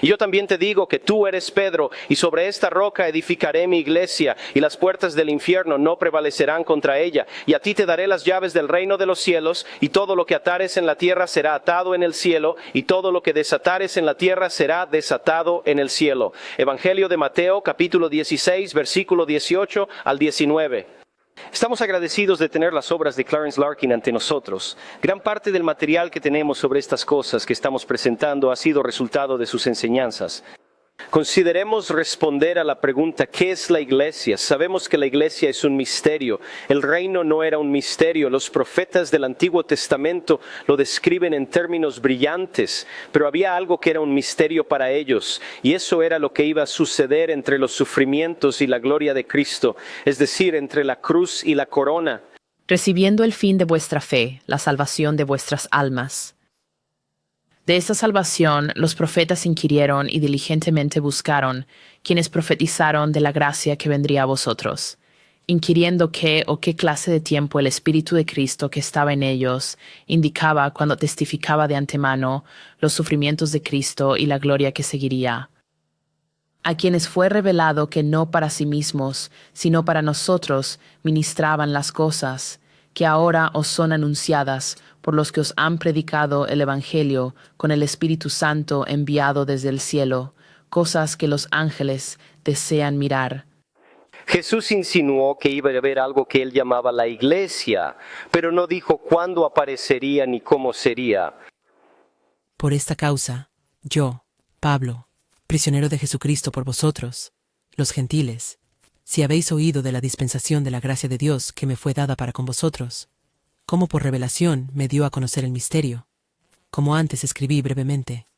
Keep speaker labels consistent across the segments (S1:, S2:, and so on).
S1: Y yo también te digo que tú eres Pedro, y sobre esta roca edificaré mi iglesia, y las puertas del infierno no prevalecerán contra ella. Y a ti te daré las llaves del reino de los cielos, y todo lo que atares en la tierra será atado en el cielo, y todo lo que desatares en la tierra será desatado en el cielo. Evangelio de Mateo, capítulo 16, versículo 18 al 19. Estamos agradecidos de tener las obras de Clarence Larkin ante nosotros. Gran parte del material que tenemos sobre estas cosas que estamos presentando ha sido resultado de sus enseñanzas. Consideremos responder a la pregunta, ¿qué es la iglesia? Sabemos que la iglesia es un misterio. El reino no era un misterio. Los profetas del Antiguo Testamento lo describen en términos brillantes, pero había algo que era un misterio para ellos, y eso era lo que iba a suceder entre los sufrimientos y la gloria de Cristo, es decir, entre la cruz y la corona.
S2: Recibiendo el fin de vuestra fe, la salvación de vuestras almas. De esta salvación los profetas inquirieron y diligentemente buscaron, quienes profetizaron de la gracia que vendría a vosotros, inquiriendo qué o qué clase de tiempo el Espíritu de Cristo que estaba en ellos indicaba cuando testificaba de antemano los sufrimientos de Cristo y la gloria que seguiría. A quienes fue revelado que no para sí mismos, sino para nosotros ministraban las cosas, que ahora os son anunciadas por los que os han predicado el Evangelio con el Espíritu Santo enviado desde el cielo, cosas que los ángeles desean mirar.
S1: Jesús insinuó que iba a haber algo que él llamaba la iglesia, pero no dijo cuándo aparecería ni cómo sería.
S3: Por esta causa, yo, Pablo, prisionero de Jesucristo por vosotros, los gentiles, si habéis oído de la dispensación de la gracia de Dios que me fue dada para con vosotros, como por revelación me dio a conocer el misterio, como antes escribí brevemente.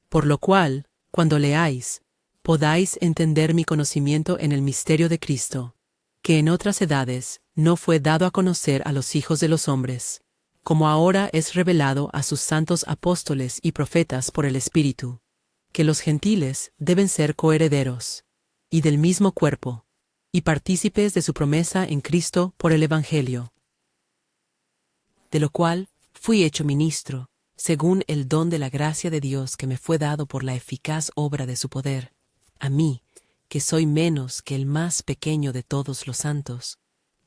S3: Por lo cual, cuando leáis, podáis entender mi conocimiento en el misterio de Cristo, que en otras edades no fue dado a conocer a los hijos de los hombres, como ahora es revelado a sus santos apóstoles y profetas por el Espíritu, que los gentiles deben ser coherederos, y del mismo cuerpo, y partícipes de su promesa en Cristo por el Evangelio, de lo cual fui hecho ministro, según el don de la gracia de Dios que me fue dado por la eficaz obra de su poder, a mí, que soy menos que el más pequeño de todos los santos,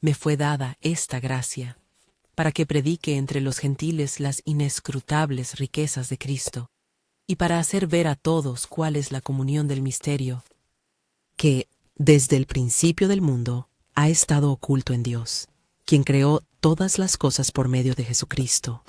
S3: me fue dada esta gracia, para que predique entre los gentiles las inescrutables riquezas de Cristo, y para hacer ver a todos cuál es la comunión del misterio, que, desde el principio del mundo, ha estado oculto en Dios, quien creó todas las cosas por medio de Jesucristo,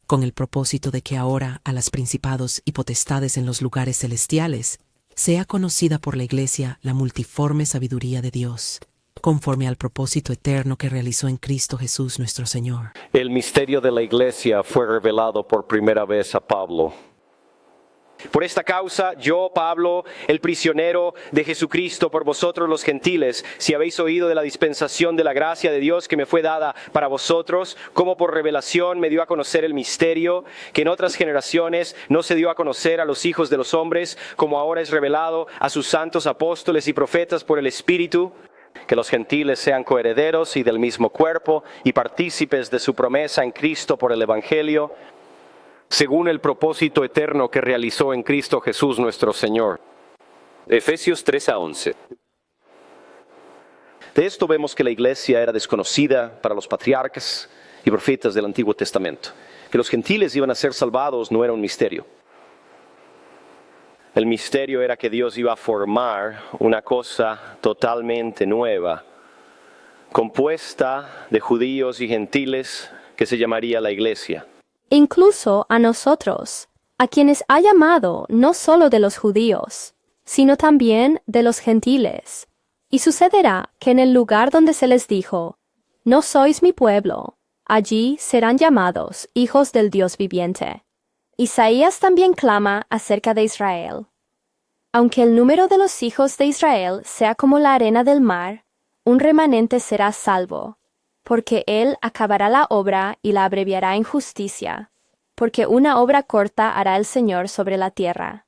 S3: con el propósito de que ahora a las principados y potestades en los lugares celestiales sea conocida por la Iglesia la multiforme sabiduría de Dios, conforme al propósito eterno que realizó en Cristo Jesús nuestro Señor.
S1: El misterio de la iglesia fue revelado por primera vez a Pablo. Por esta causa, yo, Pablo, el prisionero de Jesucristo por vosotros los gentiles, si habéis oído de la dispensación de la gracia de Dios que me fue dada para vosotros, como por revelación me dio a conocer el misterio, que en otras generaciones no se dio a conocer a los hijos de los hombres, como ahora es revelado a sus santos apóstoles y profetas por el Espíritu, que los gentiles sean coherederos y del mismo cuerpo, y partícipes de su promesa en Cristo por el Evangelio, según el propósito eterno que realizó en Cristo Jesús nuestro Señor.
S4: Efesios 3-11.
S1: De esto vemos que la iglesia era desconocida para los patriarcas y profetas del Antiguo Testamento. Que los gentiles iban a ser salvados no era un misterio. El misterio era que Dios iba a formar una cosa totalmente nueva, compuesta de judíos y gentiles, que se llamaría la iglesia.
S5: Incluso a nosotros, a quienes ha llamado no solo de los judíos, sino también de los gentiles. Y sucederá que en el lugar donde se les dijo, no sois mi pueblo, allí serán llamados hijos del Dios viviente. Isaías también clama acerca de Israel. Aunque el número de los hijos de Israel sea como la arena del mar, un remanente será salvo, porque él acabará la obra y la abreviará en justicia, porque una obra corta hará el Señor sobre la tierra.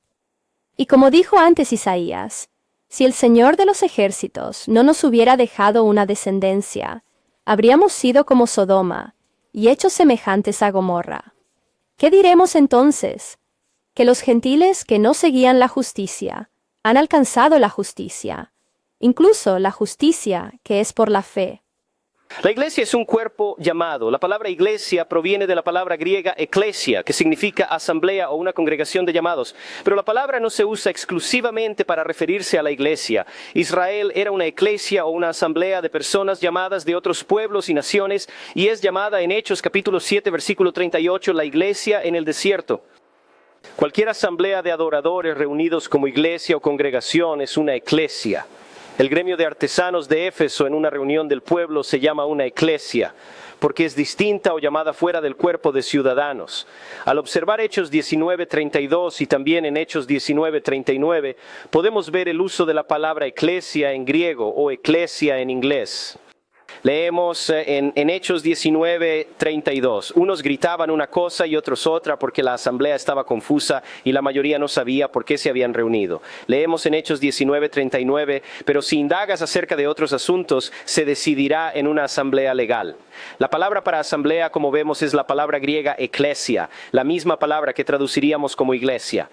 S5: Y como dijo antes Isaías, si el Señor de los ejércitos no nos hubiera dejado una descendencia, habríamos sido como Sodoma, y hechos semejantes a Gomorra. ¿Qué diremos entonces? que los gentiles que no seguían la justicia han alcanzado la justicia, incluso la justicia que es por la fe.
S1: La iglesia es un cuerpo llamado. La palabra iglesia proviene de la palabra griega eklesia, que significa asamblea o una congregación de llamados. Pero la palabra no se usa exclusivamente para referirse a la iglesia. Israel era una eclesia o una asamblea de personas llamadas de otros pueblos y naciones, y es llamada en Hechos capítulo 7, versículo 38, la iglesia en el desierto. Cualquier asamblea de adoradores reunidos como iglesia o congregación es una eclesia. El gremio de artesanos de Éfeso en una reunión del pueblo se llama una eclesia, porque es distinta o llamada fuera del cuerpo de ciudadanos. Al observar Hechos 19:32 y también en Hechos 19:39, podemos ver el uso de la palabra eclesia en griego o eclesia en inglés. Leemos en Hechos 19:32. Unos gritaban una cosa y otros otra porque la asamblea estaba confusa y la mayoría no sabía por qué se habían reunido. Leemos en Hechos 19:39, pero si indagas acerca de otros asuntos, se decidirá en una asamblea legal. La palabra para asamblea, como vemos, es la palabra griega eklesia, la misma palabra que traduciríamos como iglesia.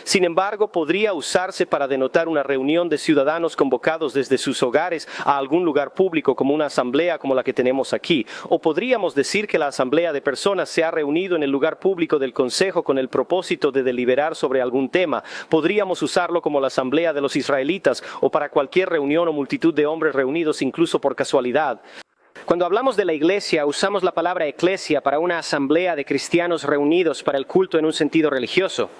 S1: Sin embargo, podría usarse para denotar una reunión de ciudadanos convocados desde sus hogares a algún lugar público como una asamblea como la que tenemos aquí. O podríamos decir que la asamblea de personas se ha reunido en el lugar público del consejo con el propósito de deliberar sobre algún tema. Podríamos usarlo como la asamblea de los israelitas o para cualquier reunión o multitud de hombres reunidos incluso por casualidad. Cuando hablamos de la iglesia, usamos la palabra eclesia para una asamblea de cristianos reunidos para el culto en un sentido religioso.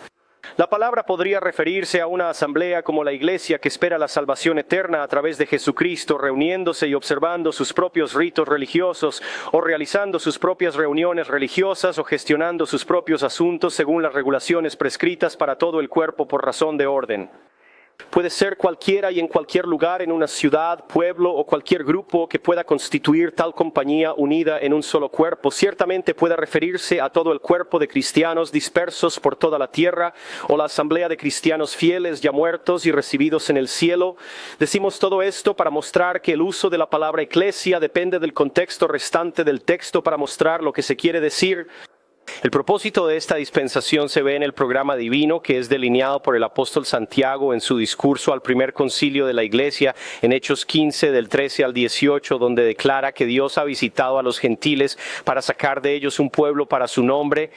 S1: La palabra podría referirse a una asamblea como la iglesia que espera la salvación eterna a través de Jesucristo, reuniéndose y observando sus propios ritos religiosos, o realizando sus propias reuniones religiosas, o gestionando sus propios asuntos según las regulaciones prescritas para todo el cuerpo por razón de orden. Puede ser cualquiera y en cualquier lugar en una ciudad, pueblo o cualquier grupo que pueda constituir tal compañía unida en un solo cuerpo. Ciertamente puede referirse a todo el cuerpo de cristianos dispersos por toda la tierra o la asamblea de cristianos fieles ya muertos y recibidos en el cielo. Decimos todo esto para mostrar que el uso de la palabra eclesia depende del contexto restante del texto para mostrar lo que se quiere decir. El propósito de esta dispensación se ve en el programa divino que es delineado por el apóstol Santiago en su discurso al primer concilio de la iglesia en Hechos 15 del 13 al 18, donde declara que Dios ha visitado a los gentiles para sacar de ellos un pueblo para su nombre.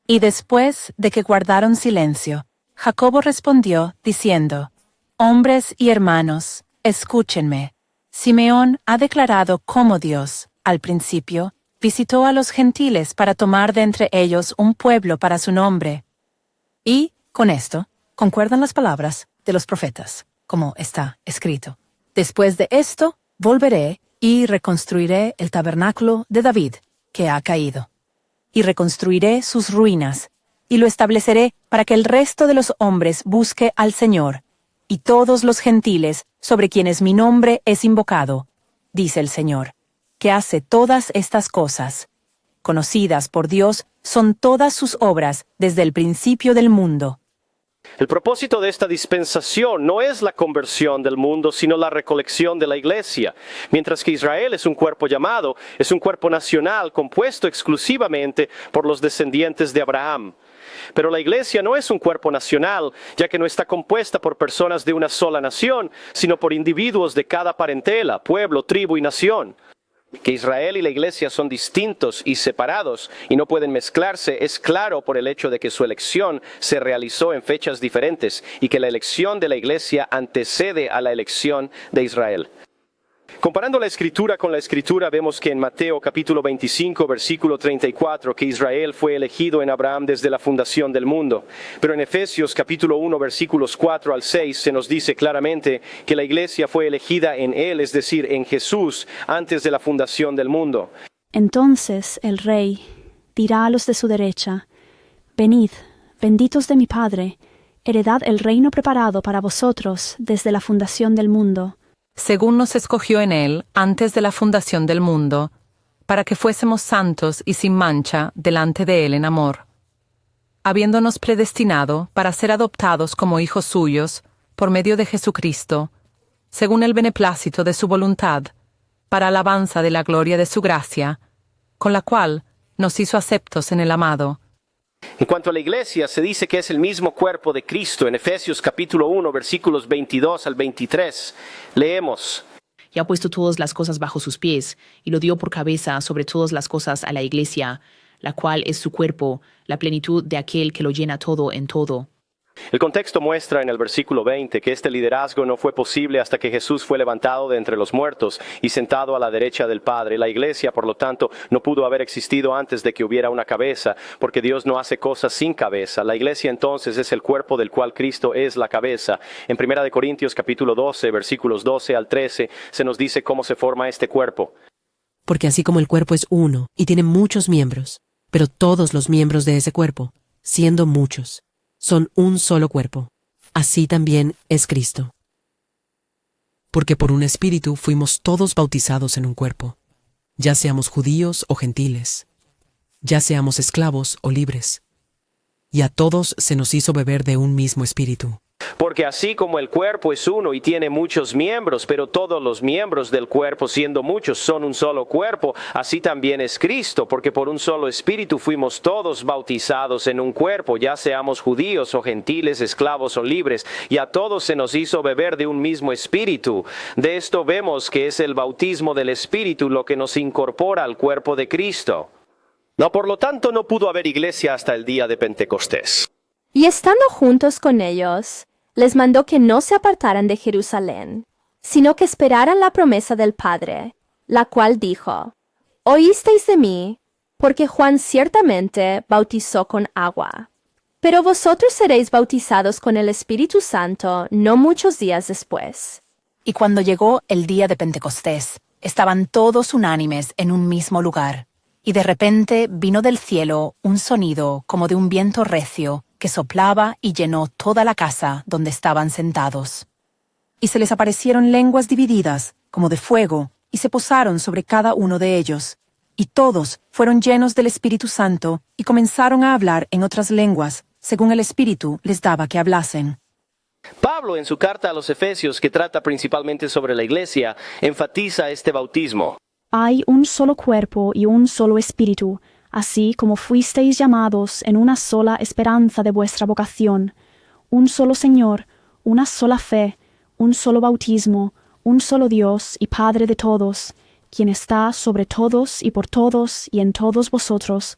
S6: Y después de que guardaron silencio, Jacobo respondió diciendo: Hombres y hermanos, escúchenme. Simeón ha declarado cómo Dios, al principio, visitó a los gentiles para tomar de entre ellos un pueblo para su nombre. Y, con esto, concuerdan las palabras de los profetas, como está escrito: Después de esto, volveré y reconstruiré el tabernáculo de David, que ha caído. Y reconstruiré sus ruinas, y lo estableceré para que el resto de los hombres busque al Señor, y todos los gentiles sobre quienes mi nombre es invocado, dice el Señor, que hace todas estas cosas. Conocidas por Dios son todas sus obras desde el principio del mundo.
S1: El propósito de esta dispensación no es la conversión del mundo, sino la recolección de la iglesia. Mientras que Israel es un cuerpo llamado, es un cuerpo nacional compuesto exclusivamente por los descendientes de Abraham. Pero la iglesia no es un cuerpo nacional, ya que no está compuesta por personas de una sola nación, sino por individuos de cada parentela, pueblo, tribu y nación. Que Israel y la iglesia son distintos y separados y no pueden mezclarse es claro por el hecho de que su elección se realizó en fechas diferentes y que la elección de la iglesia antecede a la elección de Israel. Comparando la Escritura con la Escritura, vemos que en Mateo capítulo 25, versículo 34, que Israel fue elegido en Abraham desde la fundación del mundo. Pero en Efesios capítulo 1, versículos 4 al 6, se nos dice claramente que la iglesia fue elegida en Él, es decir, en Jesús, antes de la fundación del mundo.
S7: Entonces el Rey dirá a los de su derecha: Venid, benditos de mi Padre, heredad el reino preparado para vosotros desde la fundación del mundo.
S6: Según nos escogió en Él antes de la fundación del mundo, para que fuésemos santos y sin mancha delante de Él en amor, habiéndonos predestinado para ser adoptados como hijos suyos por medio de Jesucristo, según el beneplácito de su voluntad, para alabanza de la gloria de su gracia, con la cual nos hizo aceptos en el amado.
S1: En cuanto a la iglesia, se dice que es el mismo cuerpo de Cristo. En Efesios capítulo 1, versículos 22 al 23, leemos:
S2: Y ha puesto todas las cosas bajo sus pies, y lo dio por cabeza sobre todas las cosas a la iglesia, la cual es su cuerpo, la plenitud de aquel que lo llena todo en todo.
S1: El contexto muestra en el versículo 20 que este liderazgo no fue posible hasta que Jesús fue levantado de entre los muertos y sentado a la derecha del Padre. La iglesia, por lo tanto, no pudo haber existido antes de que hubiera una cabeza, porque Dios no hace cosas sin cabeza. La iglesia entonces es el cuerpo del cual Cristo es la cabeza. En 1 Corintios capítulo 12, versículos 12 al 13, se nos dice cómo se forma este cuerpo.
S3: Porque así como el cuerpo es uno y tiene muchos miembros, pero todos los miembros de ese cuerpo, siendo muchos, son un solo cuerpo, así también es Cristo. Porque por un espíritu fuimos todos bautizados en un cuerpo, ya seamos judíos o gentiles, ya seamos esclavos o libres, y a todos se nos hizo beber de un mismo espíritu.
S1: Porque así como el cuerpo es uno y tiene muchos miembros, pero todos los miembros del cuerpo, siendo muchos, son un solo cuerpo, así también es Cristo, porque por un solo espíritu fuimos todos bautizados en un cuerpo, ya seamos judíos o gentiles, esclavos o libres, y a todos se nos hizo beber de un mismo espíritu. De esto vemos que es el bautismo del Espíritu lo que nos incorpora al cuerpo de Cristo. No, por lo tanto, no pudo haber iglesia hasta el día de Pentecostés.
S5: Y estando juntos con ellos, les mandó que no se apartaran de Jerusalén, sino que esperaran la promesa del Padre, la cual dijo: Oísteis de mí, porque Juan ciertamente bautizó con agua, pero vosotros seréis bautizados con el Espíritu Santo no muchos días después.
S6: Y cuando llegó el día de Pentecostés, estaban todos unánimes en un mismo lugar. Y de repente vino del cielo un sonido como de un viento recio que soplaba y llenó toda la casa donde estaban sentados. Y se les aparecieron lenguas divididas, como de fuego, y se posaron sobre cada uno de ellos. Y todos fueron llenos del Espíritu Santo y comenzaron a hablar en otras lenguas, según el Espíritu les daba que hablasen.
S1: Pablo, en su carta a los Efesios, que trata principalmente sobre la iglesia, enfatiza este bautismo.
S7: Hay un solo cuerpo y un solo espíritu, así como fuisteis llamados en una sola esperanza de vuestra vocación, un solo Señor, una sola fe, un solo bautismo, un solo Dios y Padre de todos, quien está sobre todos y por todos y en todos vosotros.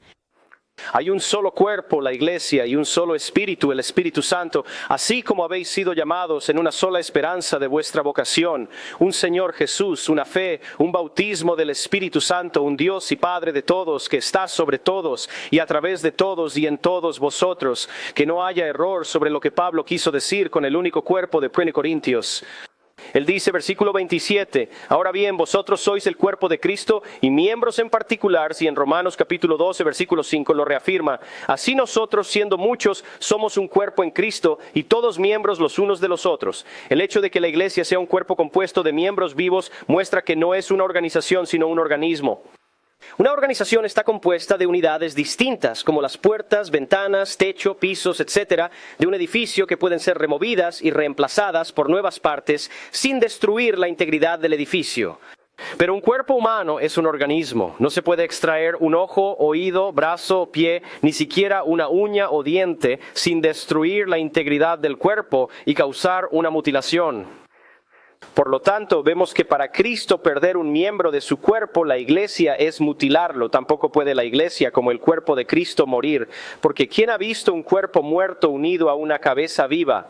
S1: Hay un solo cuerpo, la iglesia, y un solo espíritu, el Espíritu Santo, así como habéis sido llamados en una sola esperanza de vuestra vocación, un Señor Jesús, una fe, un bautismo del Espíritu Santo, un Dios y Padre de todos, que está sobre todos y a través de todos y en todos vosotros. Que no haya error sobre lo que Pablo quiso decir con el único cuerpo de 1 Corintios. Él dice, versículo 27, ahora bien, vosotros sois el cuerpo de Cristo y miembros en particular, si en Romanos capítulo 12, versículo 5 lo reafirma, así nosotros, siendo muchos, somos un cuerpo en Cristo y todos miembros los unos de los otros. El hecho de que la iglesia sea un cuerpo compuesto de miembros vivos muestra que no es una organización, sino un organismo. Una organización está compuesta de unidades distintas, como las puertas, ventanas, techo, pisos, etc., de un edificio que pueden ser removidas y reemplazadas por nuevas partes sin destruir la integridad del edificio. Pero un cuerpo humano es un organismo. No se puede extraer un ojo, oído, brazo, pie, ni siquiera una uña o diente sin destruir la integridad del cuerpo y causar una mutilación. Por lo tanto, vemos que para Cristo perder un miembro de su cuerpo, la iglesia es mutilarlo. Tampoco puede la iglesia, como el cuerpo de Cristo, morir. Porque ¿quién ha visto un cuerpo muerto unido a una cabeza viva?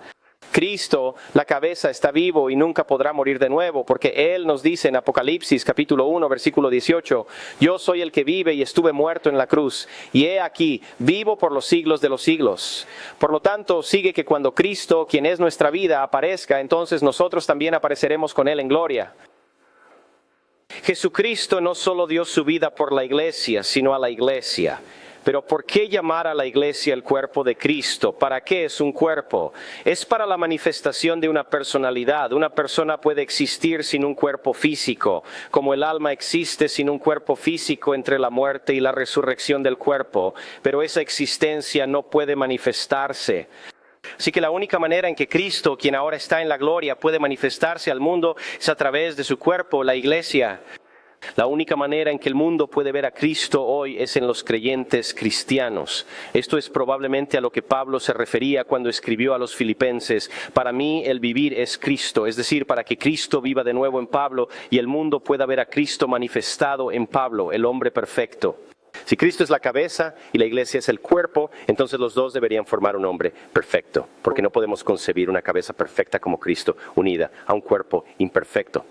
S1: Cristo, la cabeza, está vivo y nunca podrá morir de nuevo, porque Él nos dice en Apocalipsis capítulo 1, versículo 18, yo soy el que vive y estuve muerto en la cruz, y he aquí, vivo por los siglos de los siglos. Por lo tanto, sigue que cuando Cristo, quien es nuestra vida, aparezca, entonces nosotros también apareceremos con Él en gloria. Jesucristo no solo dio su vida por la iglesia, sino a la iglesia. Pero ¿por qué llamar a la iglesia el cuerpo de Cristo? ¿Para qué es un cuerpo? Es para la manifestación de una personalidad. Una persona puede existir sin un cuerpo físico, como el alma existe sin un cuerpo físico entre la muerte y la resurrección del cuerpo, pero esa existencia no puede manifestarse. Así que la única manera en que Cristo, quien ahora está en la gloria, puede manifestarse al mundo es a través de su cuerpo, la iglesia. La única manera en que el mundo puede ver a Cristo hoy es en los creyentes cristianos. Esto es probablemente a lo que Pablo se refería cuando escribió a los filipenses: para mí el vivir es Cristo, es decir, para que Cristo viva de nuevo en Pablo y el mundo pueda ver a Cristo manifestado en Pablo, el hombre perfecto. Si Cristo es la cabeza y la iglesia es el cuerpo, entonces los dos deberían formar un hombre perfecto, porque no podemos concebir una cabeza perfecta como Cristo unida a un cuerpo imperfecto.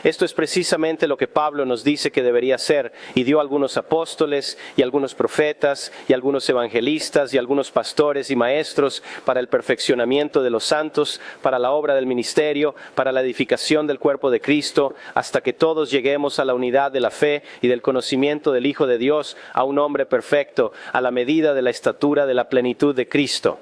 S1: Esto es precisamente lo que Pablo nos dice que debería ser, y dio algunos apóstoles y algunos profetas y algunos evangelistas y algunos pastores y maestros para el perfeccionamiento de los santos, para la obra del ministerio, para la edificación del cuerpo de Cristo, hasta que todos lleguemos a la unidad de la fe y del conocimiento del Hijo de Dios, a un hombre perfecto, a la medida de la estatura de la plenitud de Cristo.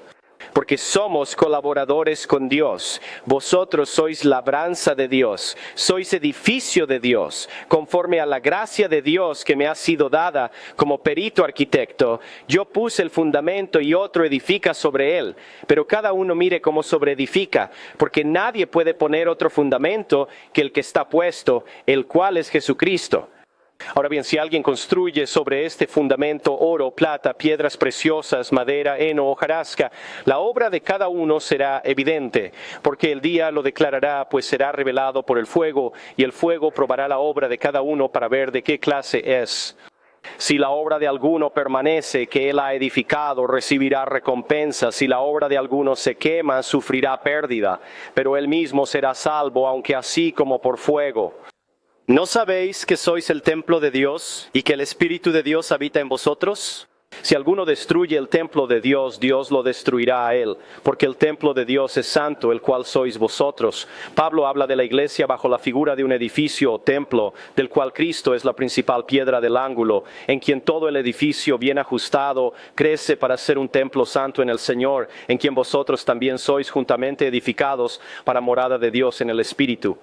S1: Porque somos colaboradores con Dios. Vosotros sois labranza de Dios, sois edificio de Dios, conforme a la gracia de Dios que me ha sido dada como perito arquitecto. Yo puse el fundamento y otro edifica sobre él, pero cada uno mire cómo sobreedifica, porque nadie puede poner otro fundamento que el que está puesto, el cual es Jesucristo. Ahora bien, si alguien construye sobre este fundamento oro, plata, piedras preciosas, madera, heno o hojarasca, la obra de cada uno será evidente, porque el día lo declarará, pues será revelado por el fuego, y el fuego probará la obra de cada uno para ver de qué clase es. Si la obra de alguno permanece, que él ha edificado, recibirá recompensa. Si la obra de alguno se quema, sufrirá pérdida, pero él mismo será salvo, aunque así como por fuego. ¿No sabéis que sois el templo de Dios y que el Espíritu de Dios habita en vosotros? Si alguno destruye el templo de Dios, Dios lo destruirá a él, porque el templo de Dios es santo, el cual sois vosotros. Pablo habla de la iglesia bajo la figura de un edificio o templo, del cual Cristo es la principal piedra del ángulo, en quien todo el edificio bien ajustado crece para ser un templo santo en el Señor, en quien vosotros también sois juntamente edificados para morada de Dios en el Espíritu.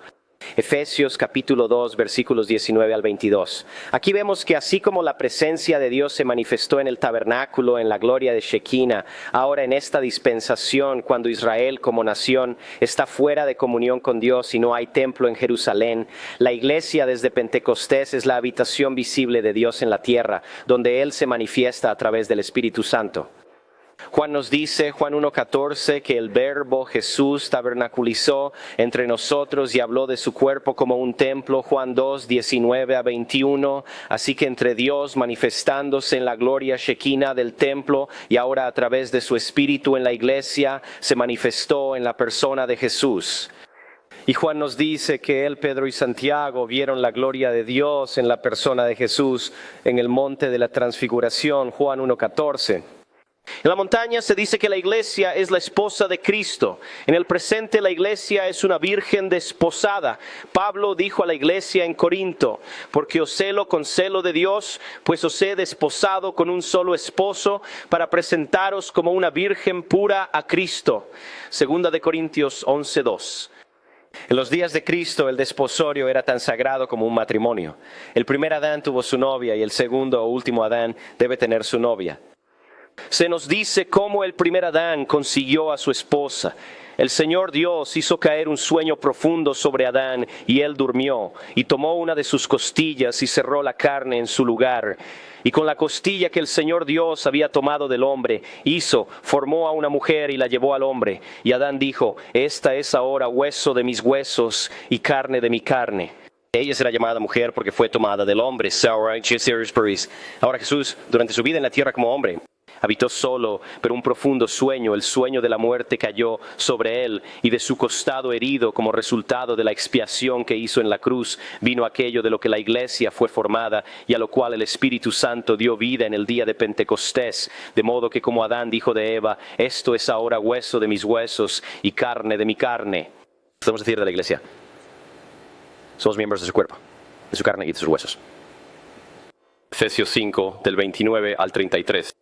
S1: Efesios capítulo 2 versículos 19 al 22. Aquí vemos que así como la presencia de Dios se manifestó en el tabernáculo, en la gloria de Shekinah, ahora en esta dispensación, cuando Israel como nación está fuera de comunión con Dios y no hay templo en Jerusalén, la iglesia desde Pentecostés es la habitación visible de Dios en la tierra, donde Él se manifiesta a través del Espíritu Santo. Juan nos dice, Juan 1:14, que el Verbo Jesús tabernaculizó entre nosotros y habló de su cuerpo como un templo. Juan 2:19 a 21, así que entre Dios manifestándose en la gloria Shekinah del templo y ahora a través de su Espíritu en la iglesia, se manifestó en la persona de Jesús. Y Juan nos dice que él, Pedro y Santiago vieron la gloria de Dios en la persona de Jesús en el monte de la transfiguración, Juan 1:14. En la montaña se dice que la iglesia es la esposa de Cristo. En el presente la iglesia es una virgen desposada. Pablo dijo a la iglesia en Corinto: porque os celo con celo de Dios, pues os he desposado con un solo esposo para presentaros como una virgen pura a Cristo. Segunda de Corintios 11:2. En los días de Cristo el desposorio era tan sagrado como un matrimonio. El primer Adán tuvo su novia y el segundo o último Adán debe tener su novia. Se nos dice cómo el primer Adán consiguió a su esposa. El Señor Dios hizo caer un sueño profundo sobre Adán y él durmió, y tomó una de sus costillas y cerró la carne en su lugar. Y con la costilla que el Señor Dios había tomado del hombre, formó a una mujer y la llevó al hombre. Y Adán dijo: esta es ahora hueso de mis huesos y carne de mi carne. Ella será llamada mujer porque fue tomada del hombre. Ahora Jesús, durante su vida en la tierra como hombre, habitó solo, pero un profundo sueño, el sueño de la muerte, cayó sobre él, y de su costado herido, como resultado de la expiación que hizo en la cruz, vino aquello de lo que la iglesia fue formada, y a lo cual el Espíritu Santo dio vida en el día de Pentecostés, de modo que como Adán dijo de Eva: esto es ahora hueso de mis huesos y carne de mi carne. Podemos decir de la iglesia: somos miembros de su cuerpo, de su carne y de sus huesos. Efesios 5, del 29 al 33.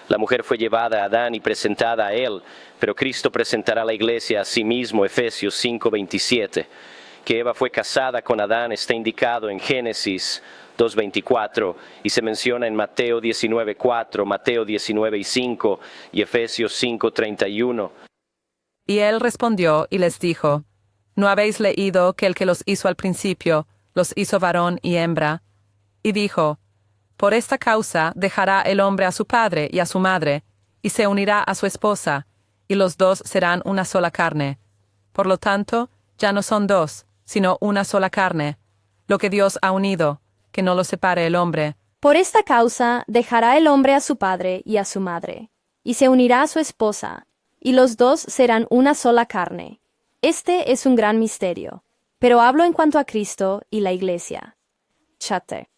S1: La mujer fue llevada a Adán y presentada a él, pero Cristo presentará a la iglesia a sí mismo. Efesios 5:27. Que Eva fue casada con Adán está indicado en Génesis 2:24 y se menciona en Mateo 19:4, Mateo 19:5 y Efesios 5:31.
S6: Y él respondió y les dijo: ¿No habéis leído que el que los hizo al principio los hizo varón y hembra, y dijo, por esta causa dejará el hombre a su padre y a su madre, y se unirá a su esposa, y los dos serán una sola carne. Por lo tanto, ya no son dos, sino una sola carne. Lo que Dios ha unido, que no lo separe el hombre.
S5: Por esta causa dejará el hombre a su padre y a su madre, y se unirá a su esposa, y los dos serán una sola carne. Este es un gran misterio, pero hablo en cuanto a Cristo y la Iglesia. Chate.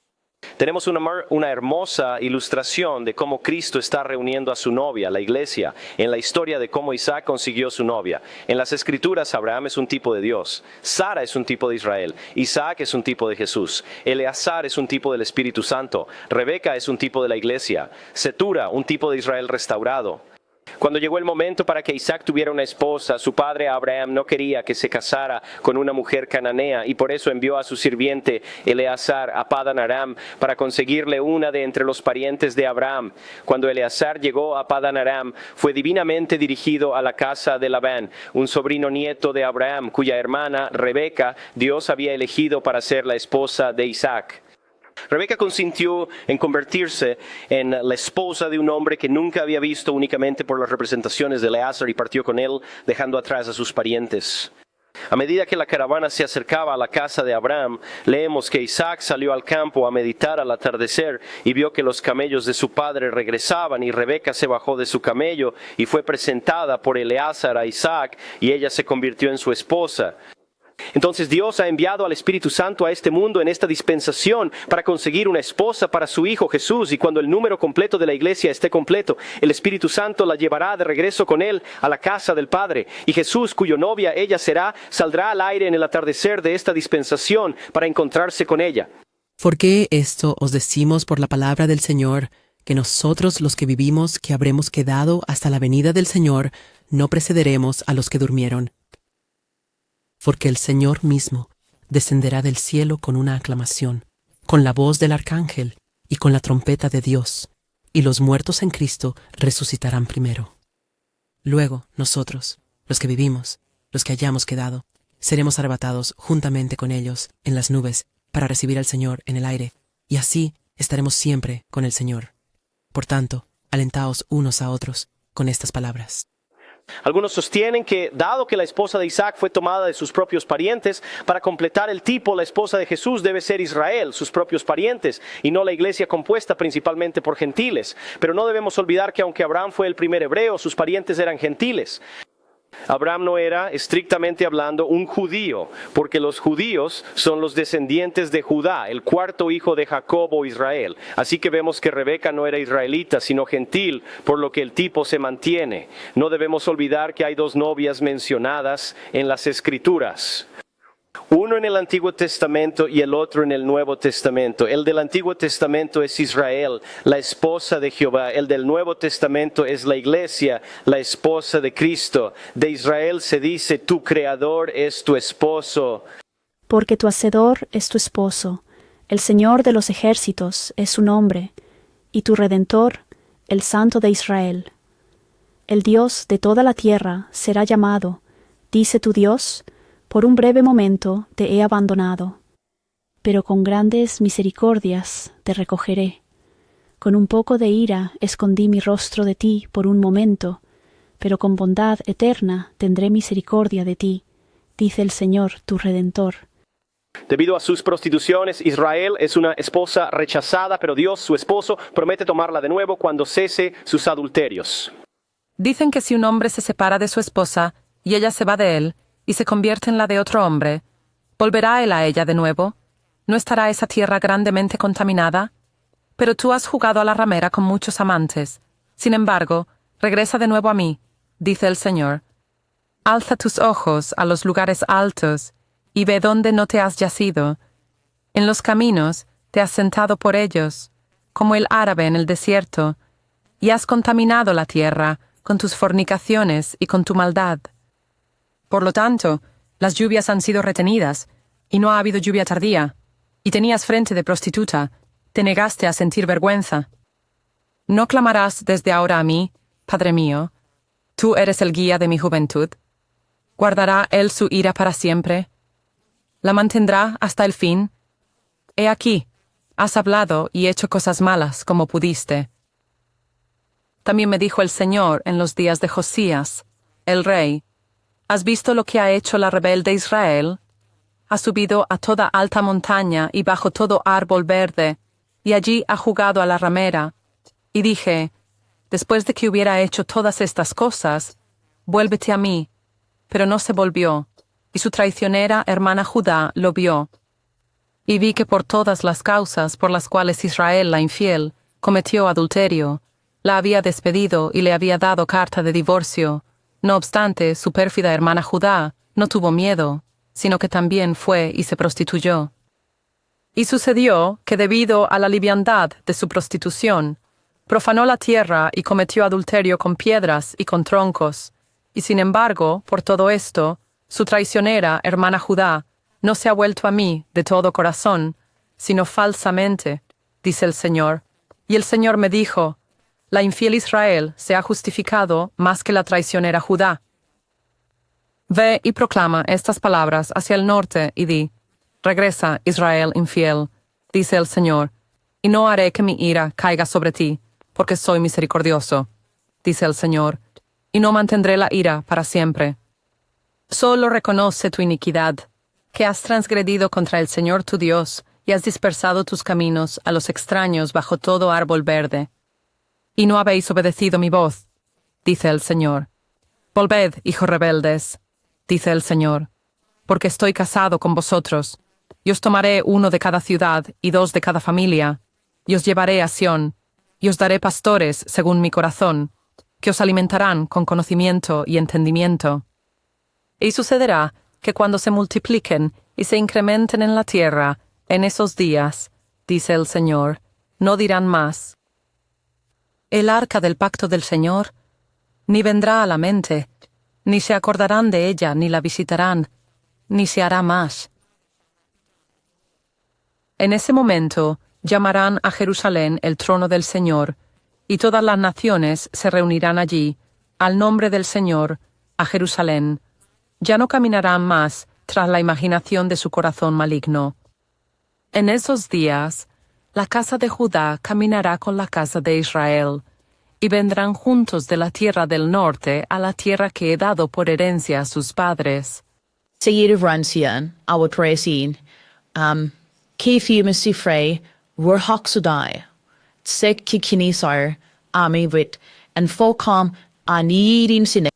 S1: Tenemos una hermosa ilustración de cómo Cristo está reuniendo a su novia, la iglesia, en la historia de cómo Isaac consiguió su novia. En las Escrituras, Abraham es un tipo de Dios, Sara es un tipo de Israel, Isaac es un tipo de Jesús, Eleazar es un tipo del Espíritu Santo, Rebeca es un tipo de la iglesia, Setura, un tipo de Israel restaurado. Cuando llegó el momento para que Isaac tuviera una esposa, su padre Abraham no quería que se casara con una mujer cananea y por eso envió a su sirviente Eleazar a Padan Aram para conseguirle una de entre los parientes de Abraham. Cuando Eleazar llegó a Padan Aram, fue divinamente dirigido a la casa de Labán, un sobrino nieto de Abraham, cuya hermana Rebeca Dios había elegido para ser la esposa de Isaac. Rebeca consintió en convertirse en la esposa de un hombre que nunca había visto únicamente por las representaciones de Eleazar y partió con él, dejando atrás a sus parientes. A medida que la caravana se acercaba a la casa de Abraham, leemos que Isaac salió al campo a meditar al atardecer y vio que los camellos de su padre regresaban y Rebeca se bajó de su camello y fue presentada por Eleazar a Isaac y ella se convirtió en su esposa. Entonces Dios ha enviado al Espíritu Santo a este mundo en esta dispensación para conseguir una esposa para su Hijo Jesús y cuando el número completo de la iglesia esté completo, el Espíritu Santo la llevará de regreso con él a la casa del Padre y Jesús, cuyo novia ella será, saldrá al aire en el atardecer de esta dispensación para encontrarse con ella.
S3: ¿Por qué esto os decimos por la palabra del Señor, que nosotros los que vivimos, que habremos quedado hasta la venida del Señor, no precederemos a los que durmieron? Porque el Señor mismo descenderá del cielo con una aclamación, con la voz del arcángel y con la trompeta de Dios, y los muertos en Cristo resucitarán primero. Luego nosotros, los que vivimos, los que hayamos quedado, seremos arrebatados juntamente con ellos en las nubes para recibir al Señor en el aire, y así estaremos siempre con el Señor. Por tanto, alentaos unos a otros con estas palabras.
S1: Algunos sostienen que, dado que la esposa de Isaac fue tomada de sus propios parientes, para completar el tipo, la esposa de Jesús debe ser Israel, sus propios parientes, y no la iglesia compuesta principalmente por gentiles. Pero no debemos olvidar que aunque Abraham fue el primer hebreo, sus parientes eran gentiles. Abraham no era, estrictamente hablando, un judío, porque los judíos son los descendientes de Judá, el cuarto hijo de Jacob o Israel. Así que vemos que Rebeca no era israelita, sino gentil, por lo que el tipo se mantiene. No debemos olvidar que hay dos novias mencionadas en las Escrituras. Uno en el Antiguo Testamento y el otro en el Nuevo Testamento. El del Antiguo Testamento es Israel, la esposa de Jehová. El del Nuevo Testamento es la iglesia, la esposa de Cristo. De Israel se dice, tu Creador es tu esposo.
S7: Porque tu Hacedor es tu esposo, el Señor de los ejércitos es su nombre, y tu Redentor, el Santo de Israel. El Dios de toda la tierra será llamado, dice tu Dios, por un breve momento te he abandonado, pero con grandes misericordias te recogeré. Con un poco de ira escondí mi rostro de ti por un momento, pero con bondad eterna tendré misericordia de ti, dice el Señor tu Redentor.
S1: Debido a sus prostituciones, Israel es una esposa rechazada, pero Dios, su esposo, promete tomarla de nuevo cuando cese sus adulterios.
S6: Dicen que si un hombre se separa de su esposa y ella se va de él, y se convierte en la de otro hombre, ¿volverá él a ella de nuevo? ¿No estará esa tierra grandemente contaminada? Pero tú has jugado a la ramera con muchos amantes. Sin embargo, regresa de nuevo a mí, dice el Señor. Alza tus ojos a los lugares altos, y ve dónde no te has yacido. En los caminos te has sentado por ellos, como el árabe en el desierto, y has contaminado la tierra con tus fornicaciones y con tu maldad. Por lo tanto, las lluvias han sido retenidas, y no ha habido lluvia tardía, y tenías frente de prostituta, te negaste a sentir vergüenza. ¿No clamarás desde ahora a mí, Padre mío? Tú eres el guía de mi juventud. ¿Guardará él su ira para siempre? ¿La mantendrá hasta el fin, He aquí, has hablado y hecho cosas malas como pudiste. También me dijo el Señor en los días de Josías, el rey, ¿has visto lo que ha hecho la rebelde Israel? Ha subido a toda alta montaña y bajo todo árbol verde, y allí ha jugado a la ramera. Y dije, después de que hubiera hecho todas estas cosas, vuélvete a mí. Pero no se volvió, y su traicionera hermana Judá lo vio. Y vi que por todas las causas por las cuales Israel, la infiel, cometió adulterio, la había despedido y le había dado carta de divorcio. No obstante, su pérfida hermana Judá no tuvo miedo, sino que también fue y se prostituyó. Y sucedió que debido a la liviandad de su prostitución, profanó la tierra y cometió adulterio con piedras y con troncos. Y sin embargo, por todo esto, su traicionera hermana Judá no se ha vuelto a mí de todo corazón, sino falsamente, dice el Señor. Y el Señor me dijo, la infiel Israel se ha justificado más que la traicionera Judá. Ve y proclama estas palabras hacia el norte y di, regresa, Israel infiel, dice el Señor, y no haré que mi ira caiga sobre ti, porque soy misericordioso, dice el Señor, y no mantendré la ira para siempre. Solo reconoce tu iniquidad, que has transgredido contra el Señor tu Dios, y has dispersado tus caminos a los extraños bajo todo árbol verde. Y no habéis obedecido mi voz, dice el Señor. Volved, hijos rebeldes, dice el Señor, porque estoy casado con vosotros, y os tomaré 1 de cada ciudad y 2 de cada familia, y os llevaré a Sión, y os daré pastores según mi corazón, que os alimentarán con conocimiento y entendimiento. Y sucederá que cuando se multipliquen y se incrementen en la tierra, en esos días, dice el Señor, no dirán más, el arca del pacto del Señor, ni vendrá a la mente, ni se acordarán de ella, ni la visitarán, ni se hará más. En ese momento llamarán a Jerusalén el trono del Señor, y todas las naciones se reunirán allí, al nombre del Señor, a Jerusalén. Ya no caminarán más tras la imaginación de su corazón maligno. En esos días, la casa de Judá caminará con la casa de Israel, y vendrán juntos de la tierra del norte a la tierra que he dado por herencia a sus padres.
S2: Seguir Ransian, Awatresin, Kefimus Frey, Rurhoxudai, Sek Kikinisar, Amivit, and Focom Anidin Sine.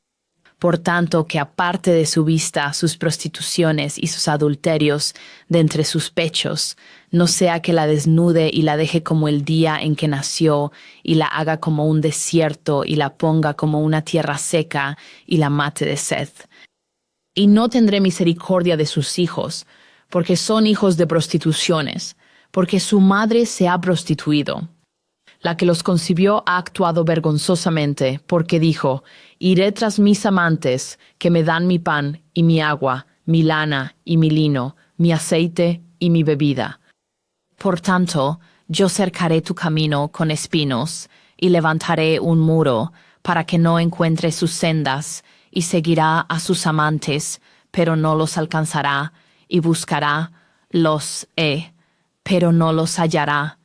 S2: Por tanto, que aparte de su vista sus prostituciones y sus adulterios de entre sus pechos, no sea que la desnude y la deje como el día en que nació, y la haga como un desierto, y la ponga como una tierra seca, y la mate de sed. Y no tendré misericordia de sus hijos, porque son hijos de prostituciones, porque su madre se ha prostituido. La que los concibió ha actuado vergonzosamente, porque dijo, iré tras mis amantes, que me dan mi pan y mi agua, mi lana y mi lino, mi aceite y mi bebida. Por tanto, yo cercaré tu camino con espinos, y levantaré un muro, para que no encuentre sus sendas, y seguirá a sus amantes, pero no los alcanzará, y buscará, pero no los hallará.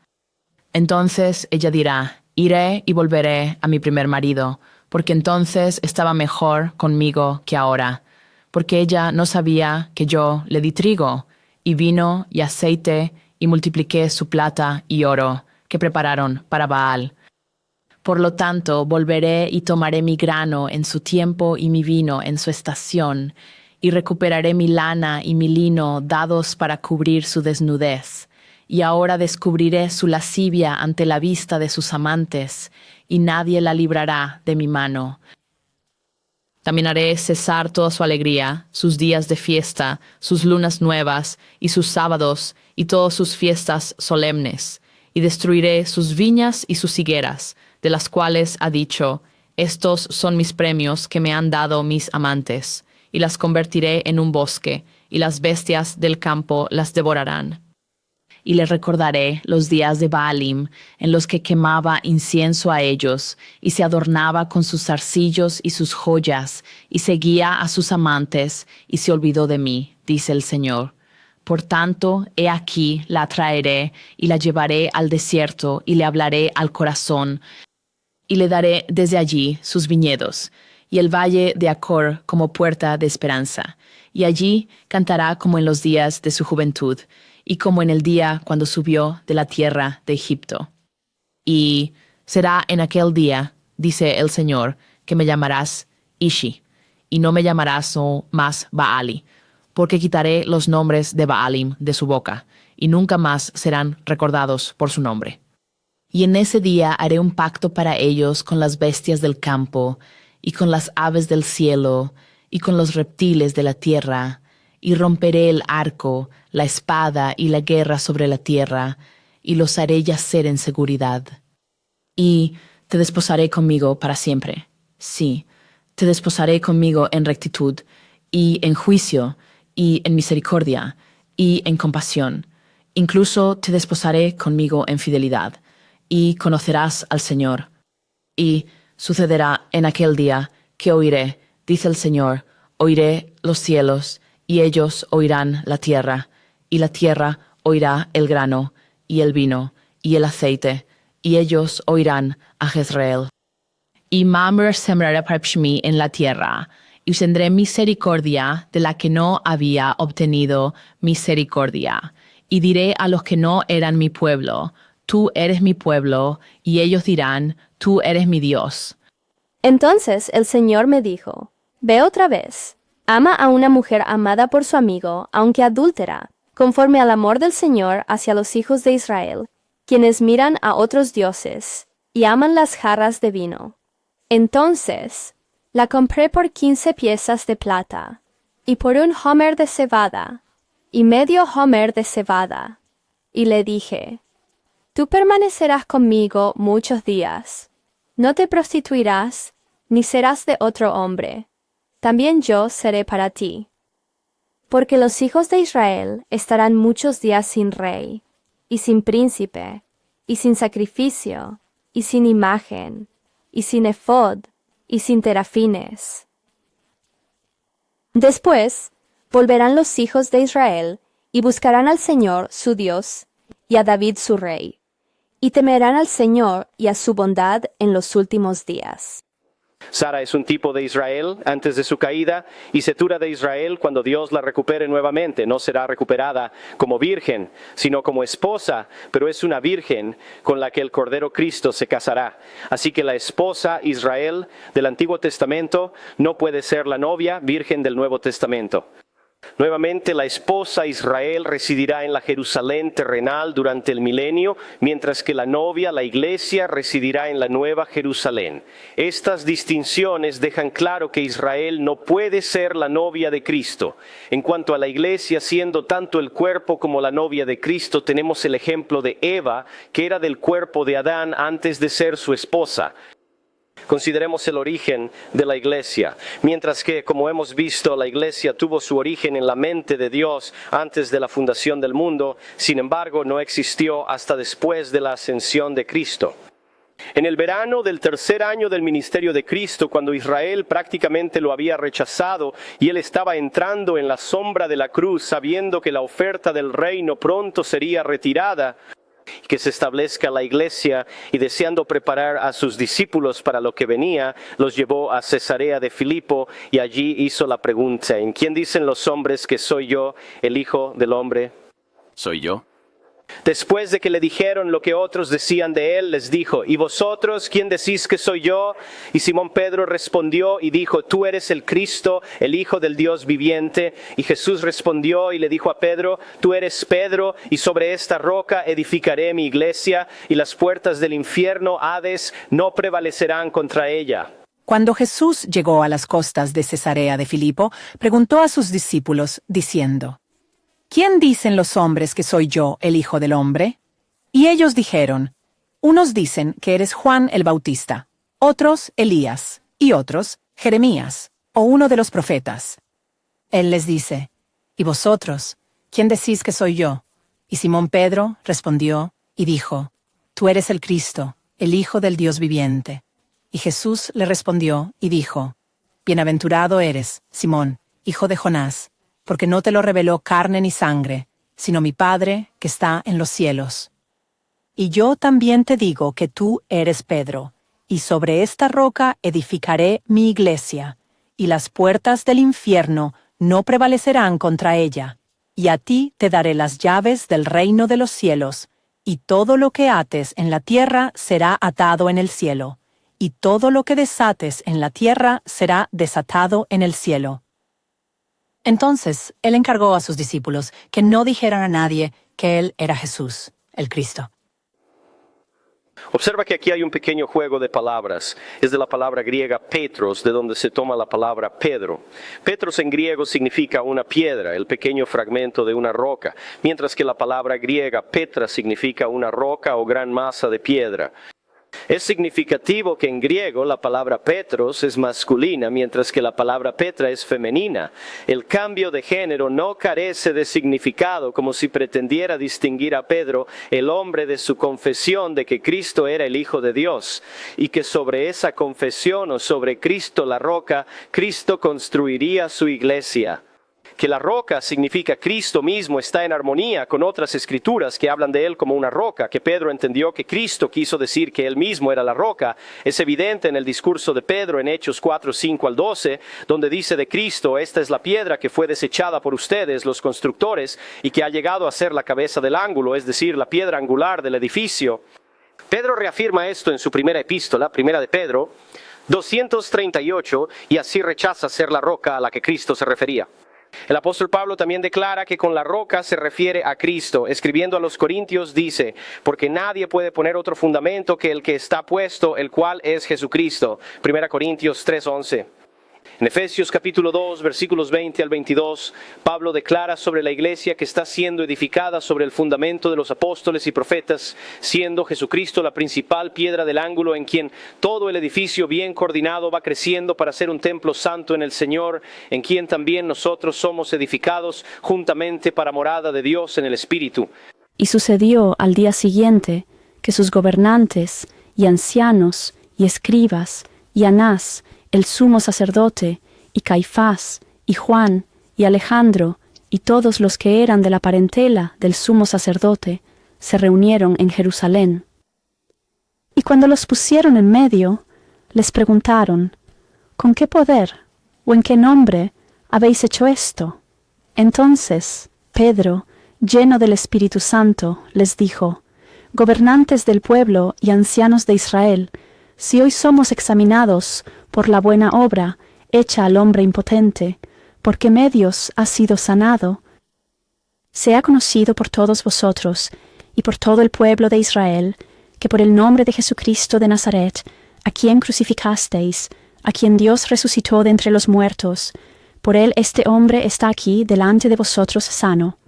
S2: Entonces ella dirá, iré y volveré a mi primer marido, porque entonces estaba mejor conmigo que ahora, porque ella no sabía que yo le di trigo, y vino y aceite, y multipliqué su plata y oro, que prepararon para Baal. Por lo tanto, volveré y tomaré mi grano en su tiempo y mi vino en su estación, y recuperaré mi lana y mi lino dados para cubrir su desnudez. Y ahora descubriré su lascivia ante la vista de sus amantes, y nadie la librará de mi mano. También haré cesar toda su alegría, sus días de fiesta, sus lunas nuevas, y sus sábados, y todas sus fiestas solemnes, y destruiré sus viñas y sus higueras, de las cuales ha dicho, estos son mis premios que me han dado mis amantes, y las convertiré en un bosque, y las bestias del campo las devorarán. Y le recordaré los días de Baalim, en los que quemaba incienso a ellos, y se adornaba con sus zarcillos y sus joyas, y seguía a sus amantes, y se olvidó de mí, dice el Señor. Por tanto, he aquí la traeré y la llevaré al desierto y le hablaré al corazón y le daré desde allí sus viñedos y el valle de Acor como puerta de esperanza. Y allí cantará como en los días de su juventud y como en el día cuando subió de la tierra de Egipto. Y será en aquel día, dice el Señor, que me llamarás Ishi, y no me llamarás más Baali, porque quitaré los nombres de Baalim de su boca, y nunca más serán recordados por su nombre. Y en ese día haré un pacto para ellos con las bestias del campo, y con las aves del cielo, y con los reptiles de la tierra, y romperé el arco, la espada y la guerra sobre la tierra, y los haré yacer en seguridad. Y te desposaré conmigo para siempre. Sí, te desposaré conmigo en rectitud, y en juicio, y en misericordia, y en compasión. Incluso te desposaré conmigo en fidelidad, y conocerás al Señor. Y sucederá en aquel día que oiré, dice el Señor, oiré los cielos, y ellos oirán la tierra, y la tierra oirá el grano, y el vino, y el aceite, y ellos oirán a Jezreel. Y Mamre sembrará para mí en la tierra, y tendré misericordia de la que no había obtenido misericordia. Y diré a los que no eran mi pueblo, tú eres mi pueblo, y ellos dirán, tú eres mi Dios.
S5: Entonces el Señor me dijo, ve otra vez, ama a una mujer amada por su amigo, aunque adúltera, conforme al amor del Señor hacia los hijos de Israel, quienes miran a otros dioses, y aman las jarras de vino. Entonces la compré por 15 piezas de plata, y por un homer de cebada, y medio homer de cebada. Y le dije, tú permanecerás conmigo muchos días. No te prostituirás, ni serás de otro hombre. También yo seré para ti. Porque los hijos de Israel estarán muchos días sin rey, y sin príncipe, y sin sacrificio, y sin imagen, y sin efod, y sin terafines. Después volverán los hijos de Israel y buscarán al Señor su Dios y a David su rey, y temerán al Señor y a su bondad en los últimos días.
S1: Sara es un tipo de Israel antes de su caída y setura de Israel cuando Dios la recupere nuevamente. No será recuperada como virgen, sino como esposa, pero es una virgen con la que el Cordero Cristo se casará. Así que la esposa Israel del Antiguo Testamento no puede ser la novia virgen del Nuevo Testamento. Nuevamente, la esposa Israel residirá en la Jerusalén terrenal durante el milenio, mientras que la novia, la iglesia, residirá en la Nueva Jerusalén. Estas distinciones dejan claro que Israel no puede ser la novia de Cristo. En cuanto a la iglesia, siendo tanto el cuerpo como la novia de Cristo, tenemos el ejemplo de Eva, que era del cuerpo de Adán antes de ser su esposa. Consideremos el origen de la iglesia. Mientras que, como hemos visto, la iglesia tuvo su origen en la mente de Dios antes de la fundación del mundo, sin embargo, no existió hasta después de la ascensión de Cristo. En el verano del tercer año del ministerio de Cristo, cuando Israel prácticamente lo había rechazado y él estaba entrando en la sombra de la cruz, sabiendo que la oferta del reino pronto sería retirada, que se establezca la iglesia, y deseando preparar a sus discípulos para lo que venía, los llevó a Cesarea de Filipo y allí hizo la pregunta: ¿en quién dicen los hombres que soy yo, el Hijo del Hombre?
S4: ¿Soy yo?
S1: Después de que le dijeron lo que otros decían de él, les dijo: ¿y vosotros quién decís que soy yo? Y Simón Pedro respondió y dijo: tú eres el Cristo, el Hijo del Dios viviente. Y Jesús respondió y le dijo a Pedro: tú eres Pedro, y sobre esta roca edificaré mi iglesia, y las puertas del infierno, Hades, no prevalecerán contra ella.
S6: Cuando Jesús llegó a las costas de Cesarea de Filipo, preguntó a sus discípulos, diciendo: ¿quién dicen los hombres que soy yo, el Hijo del Hombre? Y ellos dijeron: unos dicen que eres Juan el Bautista, otros Elías, y otros Jeremías, o uno de los profetas. Él les dice: ¿y vosotros, quién decís que soy yo? Y Simón Pedro respondió y dijo: tú eres el Cristo, el Hijo del Dios viviente. Y Jesús le respondió y dijo: bienaventurado eres, Simón, hijo de Jonás, porque no te lo reveló carne ni sangre, sino mi Padre que está en los cielos. Y yo también te digo que tú eres Pedro, y sobre esta roca edificaré mi iglesia, y las puertas del infierno no prevalecerán contra ella. Y a ti te daré las llaves del reino de los cielos, y todo lo que ates en la tierra será atado en el cielo, y todo lo que desates en la tierra será desatado en el cielo. Entonces, él encargó a sus discípulos que no dijeran a nadie que él era Jesús, el Cristo.
S1: Observa que aquí hay un pequeño juego de palabras. Es de la palabra griega Petros, de donde se toma la palabra Pedro. Petros en griego significa una piedra, el pequeño fragmento de una roca, mientras que la palabra griega Petra significa una roca o gran masa de piedra. Es significativo que en griego la palabra Petros es masculina, mientras que la palabra Petra es femenina. El cambio de género no carece de significado, como si pretendiera distinguir a Pedro, el hombre de su confesión de que Cristo era el Hijo de Dios, y que sobre esa confesión o sobre Cristo la roca, Cristo construiría su iglesia. Que la roca significa Cristo mismo está en armonía con otras escrituras que hablan de él como una roca, que Pedro entendió que Cristo quiso decir que él mismo era la roca. Es evidente en el discurso de Pedro en Hechos 4, 5 al 12, donde dice de Cristo: esta es la piedra que fue desechada por ustedes, los constructores, y que ha llegado a ser la cabeza del ángulo, es decir, la piedra angular del edificio. Pedro reafirma esto en su primera epístola, primera de Pedro, 238, y así rechaza ser la roca a la que Cristo se refería. El apóstol Pablo también declara que con la roca se refiere a Cristo. Escribiendo a los Corintios dice: porque nadie puede poner otro fundamento que el que está puesto, el cual es Jesucristo. 1 Corintios 3:11. En Efesios capítulo 2, versículos 20 al 22, Pablo declara sobre la iglesia que está siendo edificada sobre el fundamento de los apóstoles y profetas, siendo Jesucristo la principal piedra del ángulo, en quien todo el edificio bien coordinado va creciendo para ser un templo santo en el Señor, en quien también nosotros somos edificados juntamente para morada de Dios en el Espíritu.
S7: Y sucedió al día siguiente que sus gobernantes y ancianos y escribas y Anás, el sumo sacerdote, y Caifás, y Juan, y Alejandro, y todos los que eran de la parentela del sumo sacerdote, se reunieron en Jerusalén. Y cuando los pusieron en medio, les preguntaron: ¿con qué poder o en qué nombre habéis hecho esto? Entonces Pedro, lleno del Espíritu Santo, les dijo: gobernantes del pueblo y ancianos de Israel, si hoy somos examinados por la buena obra hecha al hombre impotente, ¿por qué medios ha sido sanado? Sea conocido por todos vosotros y por todo el pueblo de Israel, que por el nombre de Jesucristo de Nazaret, a quien crucificasteis, a quien Dios resucitó de entre los muertos, por él este hombre está aquí delante de vosotros sano.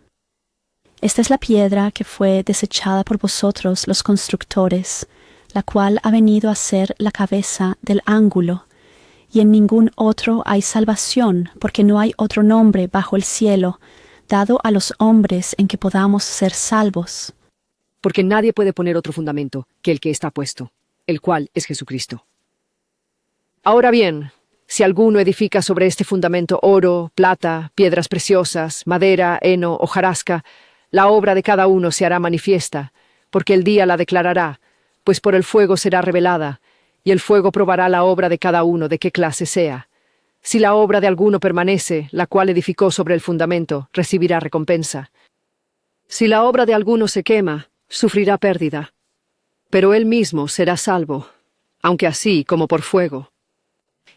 S7: Esta es la piedra que fue desechada por vosotros los constructores, la cual ha venido a ser la cabeza del ángulo. Y en ningún otro hay salvación, porque no hay otro nombre bajo el cielo dado a los hombres en que podamos ser salvos.
S8: Porque nadie puede poner otro fundamento que el que está puesto, el cual es Jesucristo. Ahora bien, si alguno edifica sobre este fundamento oro, plata, piedras preciosas, madera, heno, hojarasca, la obra de cada uno se hará manifiesta, porque el día la declarará, pues por el fuego será revelada, y el fuego probará la obra de cada uno de qué clase sea. Si la obra de alguno permanece, la cual edificó sobre el fundamento, recibirá recompensa. Si la obra de alguno se quema, sufrirá pérdida, pero él mismo será salvo, aunque así como por fuego.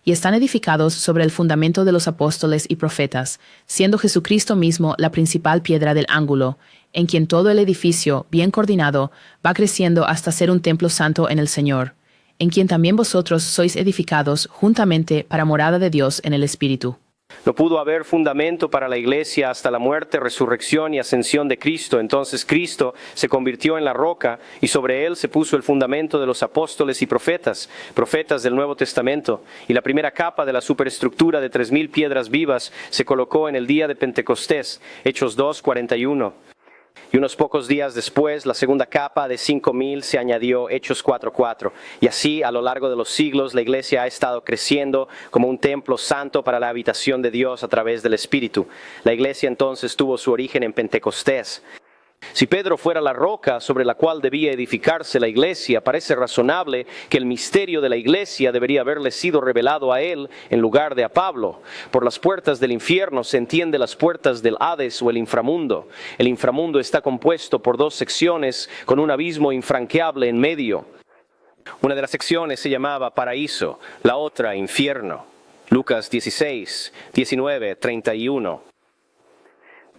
S2: Y están edificados sobre el fundamento de los apóstoles y profetas, siendo Jesucristo mismo la principal piedra del ángulo, en quien todo el edificio, bien coordinado, va creciendo hasta ser un templo santo en el Señor, en quien también vosotros sois edificados juntamente para morada de Dios en el Espíritu.
S1: No pudo haber fundamento para la iglesia hasta la muerte, resurrección y ascensión de Cristo. Entonces Cristo se convirtió en la roca y sobre él se puso el fundamento de los apóstoles y profetas del Nuevo Testamento. Y la primera capa de la superestructura de 3,000 piedras vivas se colocó en el día de Pentecostés, Hechos 2:41. Y unos pocos días después, la segunda capa de 5,000 se añadió, Hechos 4:4. Y así, a lo largo de los siglos, la iglesia ha estado creciendo como un templo santo para la habitación de Dios a través del Espíritu. La iglesia entonces tuvo su origen en Pentecostés. Si Pedro fuera la roca sobre la cual debía edificarse la iglesia, parece razonable que el misterio de la iglesia debería haberle sido revelado a él en lugar de a Pablo. Por las puertas del infierno se entiende las puertas del Hades o el inframundo. El inframundo está compuesto por 2 secciones con un abismo infranqueable en medio. Una de las secciones se llamaba paraíso, la otra infierno. Lucas 16, 19, 31.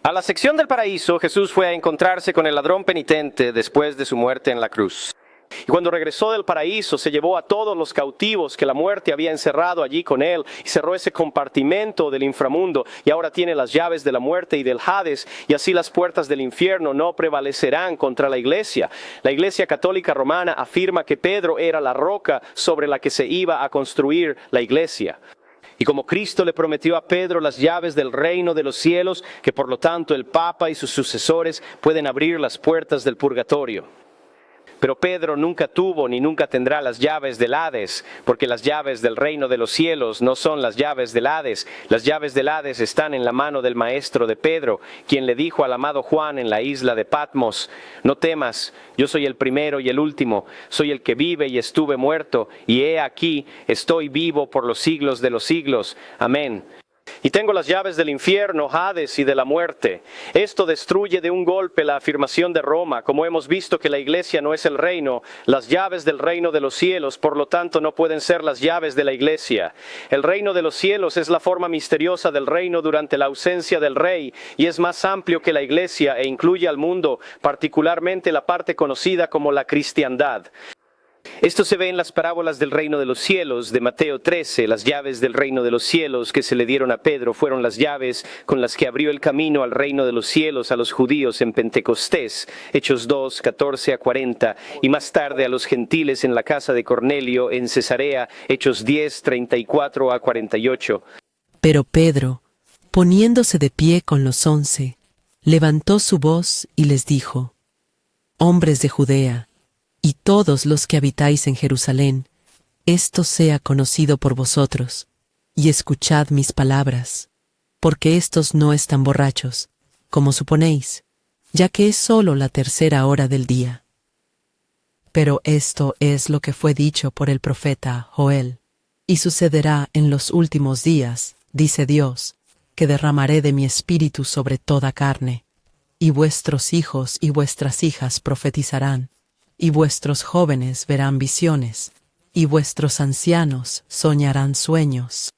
S1: A la sección del paraíso, Jesús fue a encontrarse con el ladrón penitente después de su muerte en la cruz. Y cuando regresó del paraíso, se llevó a todos los cautivos que la muerte había encerrado allí con él y cerró ese compartimento del inframundo. Y ahora tiene las llaves de la muerte y del Hades, y así las puertas del infierno no prevalecerán contra la iglesia. La Iglesia Católica Romana afirma que Pedro era la roca sobre la que se iba a construir la iglesia. Y como Cristo le prometió a Pedro las llaves del reino de los cielos, que por lo tanto el Papa y sus sucesores pueden abrir las puertas del purgatorio. Pero Pedro nunca tuvo ni nunca tendrá las llaves del Hades, porque las llaves del reino de los cielos no son las llaves del Hades. Las llaves del Hades están en la mano del maestro de Pedro, quien le dijo al amado Juan en la isla de Patmos: no temas, yo soy el primero y el último, soy el que vive y estuve muerto, y he aquí, estoy vivo por los siglos de los siglos. Amén. Y tengo las llaves del infierno, Hades y de la muerte. Esto destruye de un golpe la afirmación de Roma. Como hemos visto que la iglesia no es el reino, las llaves del reino de los cielos, por lo tanto, no pueden ser las llaves de la iglesia. El reino de los cielos es la forma misteriosa del reino durante la ausencia del rey, y es más amplio que la iglesia e incluye al mundo, particularmente la parte conocida como la cristiandad. Esto se ve en las parábolas del reino de los cielos de Mateo 13. Las llaves del reino de los cielos que se le dieron a Pedro fueron las llaves con las que abrió el camino al reino de los cielos a los judíos en Pentecostés, Hechos 2, 14 a 40, y más tarde a los gentiles en la casa de Cornelio en Cesarea, Hechos 10, 34 a 48.
S3: Pero Pedro, poniéndose de pie con los 11, levantó su voz y les dijo: hombres de Judea, y todos los que habitáis en Jerusalén, esto sea conocido por vosotros, y escuchad mis palabras, porque éstos no están borrachos, como suponéis, ya que es sólo la 3:a hora del día. Pero esto es lo que fue dicho por el profeta Joel, y sucederá en los últimos días, dice Dios, que derramaré de mi espíritu sobre toda carne, y vuestros hijos y vuestras hijas profetizarán, y vuestros jóvenes verán visiones, y vuestros ancianos soñarán sueños.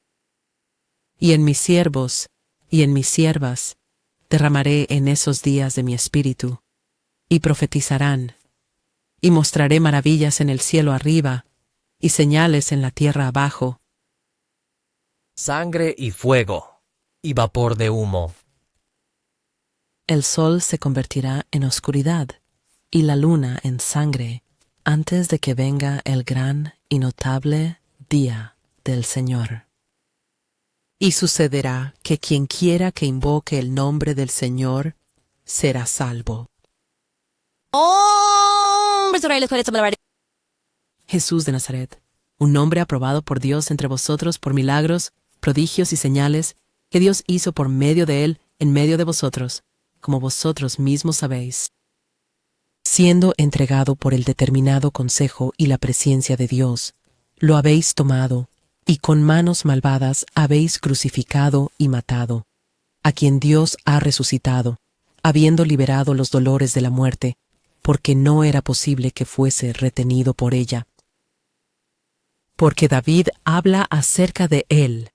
S3: Y en mis siervos y en mis siervas derramaré en esos días de mi espíritu, y profetizarán, y mostraré maravillas en el cielo arriba, y señales en la tierra abajo.
S9: Sangre y fuego, y vapor de humo.
S3: El sol se convertirá en oscuridad, y la luna en sangre, antes de que venga el gran y notable día del Señor. Y sucederá que quien quiera que invoque el nombre del Señor será salvo. Jesús de Nazaret, un nombre aprobado por Dios entre vosotros por milagros, prodigios y señales que Dios hizo por medio de él en medio de vosotros, como vosotros mismos sabéis. Siendo entregado por el determinado consejo y la presencia de Dios, lo habéis tomado, y con manos malvadas habéis crucificado y matado, a quien Dios ha resucitado, habiendo liberado los dolores de la muerte, porque no era posible que fuese retenido por ella. Porque David habla acerca de él: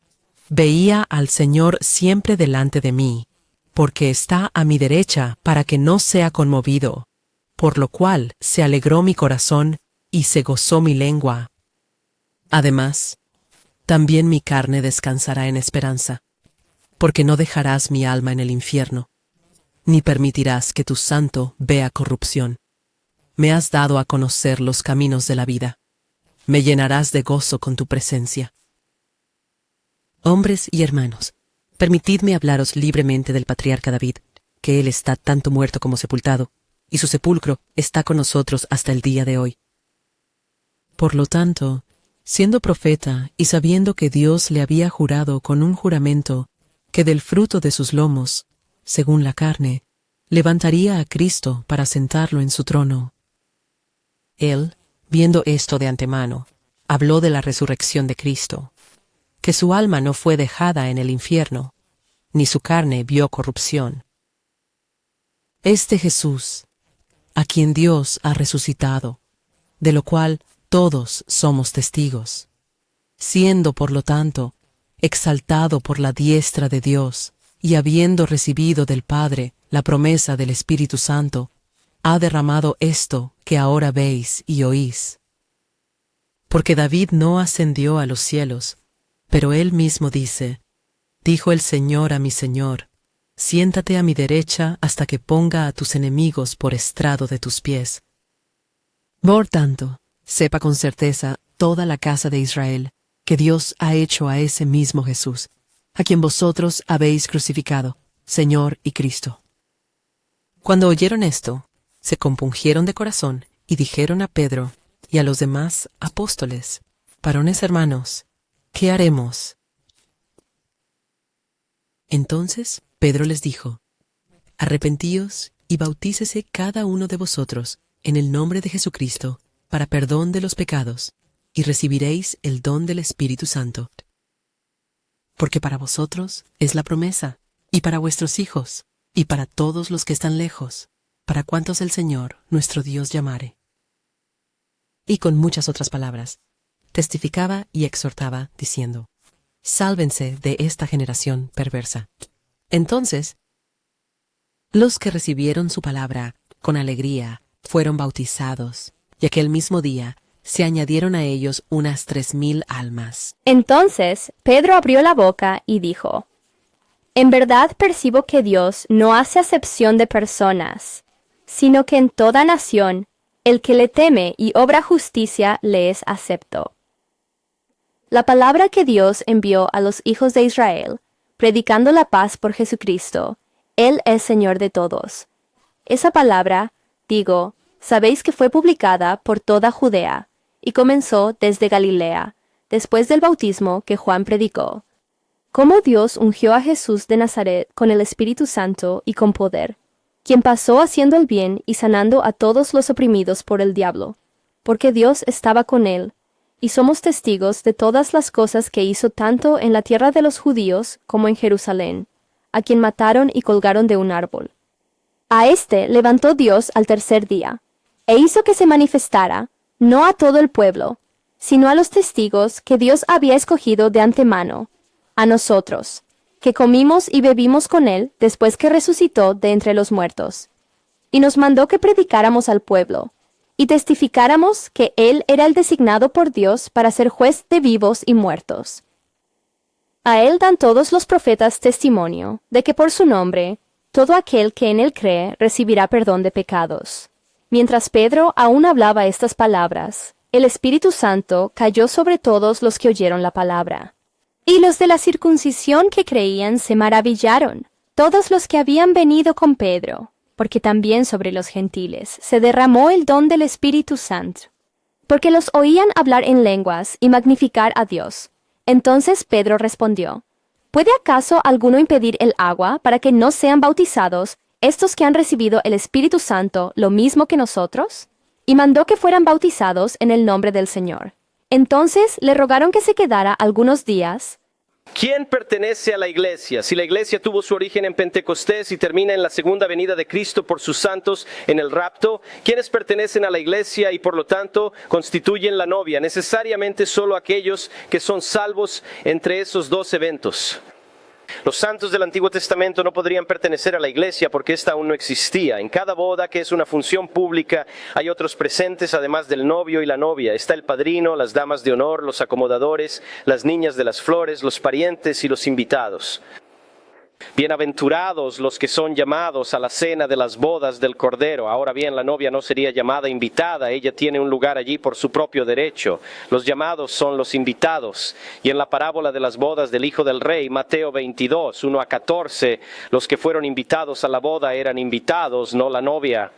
S3: veía al Señor siempre delante de mí, porque está a mi derecha para que no sea conmovido. Por lo cual se alegró mi corazón y se gozó mi lengua. Además, también mi carne descansará en esperanza, porque no dejarás mi alma en el infierno, ni permitirás que tu santo vea corrupción. Me has dado a conocer los caminos de la vida. Me llenarás de gozo con tu presencia. Hombres y hermanos, permitidme hablaros libremente del patriarca David, que Él está tanto muerto como sepultado, y su sepulcro está con nosotros hasta el día de hoy. Por lo tanto, siendo profeta y sabiendo que Dios le había jurado con un juramento que del fruto de sus lomos, según la carne, levantaría a Cristo para sentarlo en su trono. Él, viendo esto de antemano, habló de la resurrección de Cristo, que su alma no fue dejada en el infierno, ni su carne vio corrupción. Este Jesús, a quien Dios ha resucitado, de lo cual todos somos testigos, siendo por lo tanto exaltado por la diestra de Dios, y habiendo recibido del Padre la promesa del Espíritu Santo, ha derramado esto que ahora veis y oís. Porque David no ascendió a los cielos, pero él mismo dice, dijo el Señor a mi Señor, siéntate a mi derecha hasta que ponga a tus enemigos por estrado de tus pies. Por tanto, sepa con certeza toda la casa de Israel, que Dios ha hecho a ese mismo Jesús, a quien vosotros habéis crucificado, Señor y Cristo. Cuando oyeron esto, se compungieron de corazón y dijeron a Pedro y a los demás apóstoles, varones hermanos, ¿qué haremos? Entonces Pedro les dijo, arrepentíos y bautícese cada uno de vosotros en el nombre de Jesucristo para perdón de los pecados, y recibiréis el don del Espíritu Santo. Porque para vosotros es la promesa, y para vuestros hijos, y para todos los que están lejos, para cuantos el Señor, nuestro Dios, llamare. Y con muchas otras palabras, testificaba y exhortaba, diciendo, sálvense de esta generación perversa. Entonces, los que recibieron su palabra con alegría fueron bautizados, y aquel mismo día se añadieron a ellos unas 3,000 almas.
S5: Entonces Pedro abrió la boca y dijo, en verdad percibo que Dios no hace acepción de personas, sino que en toda nación el que le teme y obra justicia le es acepto. La palabra que Dios envió a los hijos de Israel, predicando la paz por Jesucristo, Él es Señor de todos. Esa palabra, digo, sabéis que fue publicada por toda Judea, y comenzó desde Galilea, después del bautismo que Juan predicó. Cómo Dios ungió a Jesús de Nazaret con el Espíritu Santo y con poder, quien pasó haciendo el bien y sanando a todos los oprimidos por el diablo, porque Dios estaba con él, y somos testigos de todas las cosas que hizo tanto en la tierra de los judíos como en Jerusalén, a quien mataron y colgaron de un árbol. A éste levantó Dios al tercer día, e hizo que se manifestara, no a todo el pueblo, sino a los testigos que Dios había escogido de antemano, a nosotros, que comimos y bebimos con él después que resucitó de entre los muertos. Y nos mandó que predicáramos al pueblo, y testificáramos que él era el designado por Dios para ser juez de vivos y muertos. A él dan todos los profetas testimonio de que por su nombre, todo aquel que en él cree recibirá perdón de pecados. Mientras Pedro aún hablaba estas palabras, el Espíritu Santo cayó sobre todos los que oyeron la palabra. Y los de la circuncisión que creían se maravillaron, todos los que habían venido con Pedro, porque también sobre los gentiles se derramó el don del Espíritu Santo, porque los oían hablar en lenguas y magnificar a Dios. Entonces Pedro respondió, ¿puede acaso alguno impedir el agua para que no sean bautizados estos que han recibido el Espíritu Santo lo mismo que nosotros? Y mandó que fueran bautizados en el nombre del Señor. Entonces le rogaron que se quedara algunos días.
S1: ¿Quién pertenece a la iglesia? Si la iglesia tuvo su origen en Pentecostés y termina en la segunda venida de Cristo por sus santos en el rapto, ¿quiénes pertenecen a la iglesia y por lo tanto constituyen la novia? Necesariamente solo aquellos que son salvos entre esos dos eventos. Los santos del Antiguo Testamento no podrían pertenecer a la iglesia porque ésta aún no existía. En cada boda, que es una función pública, hay otros presentes además del novio y la novia. Está el padrino, las damas de honor, los acomodadores, las niñas de las flores, los parientes y los invitados. Bienaventurados los que son llamados a la cena de las bodas del Cordero. Ahora bien, la novia no sería llamada invitada, ella tiene un lugar allí por su propio derecho. Los llamados son los invitados. Y en la parábola de las bodas del Hijo del Rey, Mateo 22, 1 a 14, los que fueron invitados a la boda eran invitados, no la novia.